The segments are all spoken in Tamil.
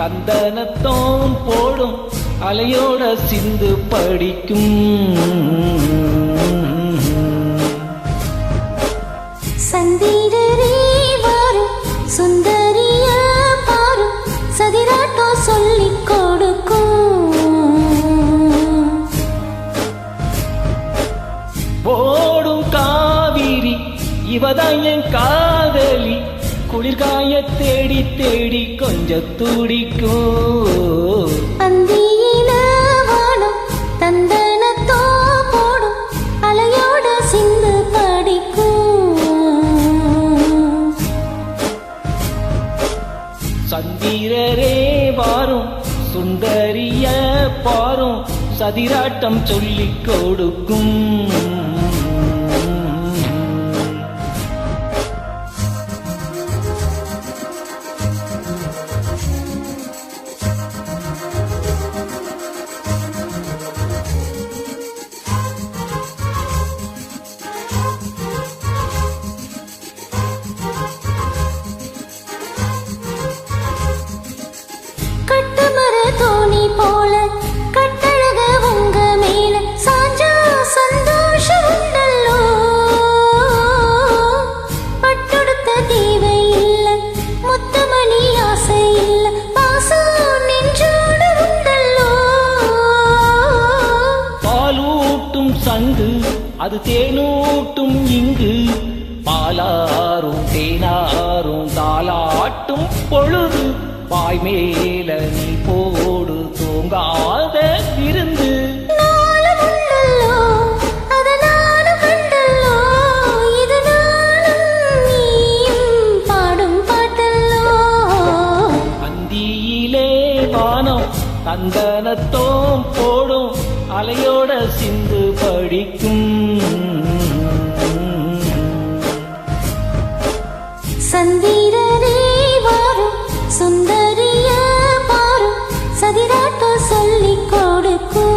சந்தனத்தோம் போடும் அலையோட சிந்து படிக்கும். சந்திரரே வாரும் சுந்தரிய பாரும் சதிராட்டம் சொல்லிக் கொடுக்கும். போடும் காவிரி இவதான் என் காதலி, குளிர்காய தேடி தேடி கொஞ்சம் துடிக்கும். அந்தியில வானம் தந்தனத்தோ போடும் அலையோட சிந்து படிக்கும். சந்திரரே வாரும் சுந்தரிய பாரும் சதிராட்டம் சொல்லிக் கொடுக்கும். கட்டுமர தோணி போல கட்டழக உங்க மேல சாஞ்சா சந்தோஷம் உண்டல்லோ. பட்டொடுத்த தேவை இல்ல முத்தமணி ஆசை இல்ல பாசம் நெஞ்சோடு உண்டல்லோ. பாலூட்டும் சங்கு அது தேனூட்டும் இங்கு, பாலாரும் தேனாரும் தாளாட்டும் பொழுது, வாய் மேல நீ போடு தூங்காத விருந்து. நாளும் உண்டல்லோ அத நானும் கண்டல்லோ, இது நானும் நீயும் பாடும் பாட்டல்லோ. அந்தியிலே வானம் தந்தனத்தோம் போடும் அலையோட சிந்து படிக்கும். சந்திரரே வாரும் சுந்தரிய பாரும் சதிராட்டம் சொல்லிக் கொடுக்கும்.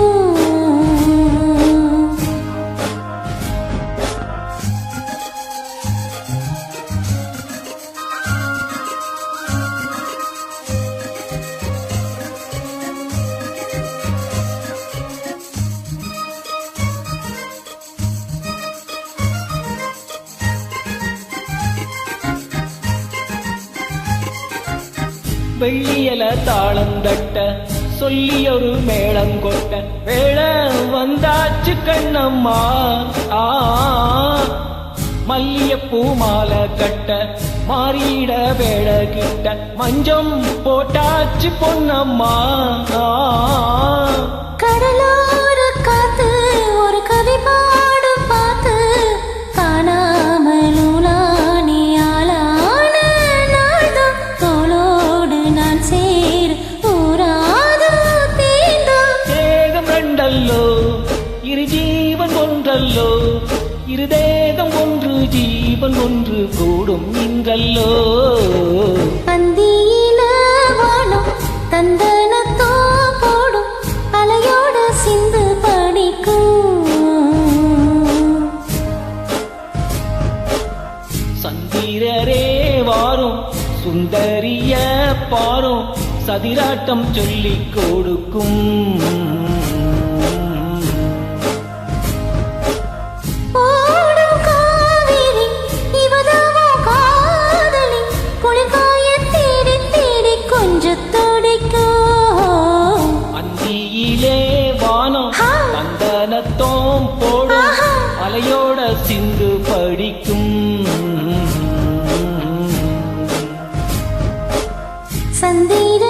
வெள்ளியல தாளந்தட்ட சொல்லியொரு மேளங்கொட்ட, வேள வந்தாச்சு கண்ணம்மா. மல்லியப்பூ மாலை கட்ட மாறிட வேள கிட்ட, மஞ்சம் போட்டாச்சு பொன்னம்மா. கடலோர காத்து ஒரு கவி பாடும் பார்த்து, காணாமலூலானே ஆளான நாள்தான் தோளோடு நான் சேர் ஊராதோ தேர்ந்தோ. தேகம் ரெண்டல்லோ இரு ஜீவன் ஒன்றல்லோ, இரு தேகம் ஒன்று ஜீவன் ஒன்று கூடும் இன்றல்லோ. அந்தியில வானம் தந்தனத்தோ போடும் அலையோட சிந்து படிக்கும். சந்திரரே வாரும் சுந்தரிய பாரும் சதிராட்டம் சொல்லிக் கொடுக்கும். ஓடும் காவிரி இவதாவோ காதலி, குளிர்காய தேடி தேடி கொஞ்சம் துடிக்கும். அந்தியிலே வானம் தந்தனத்தோம் போடும் அலையோட சிந்து படிக்கும். சந்திர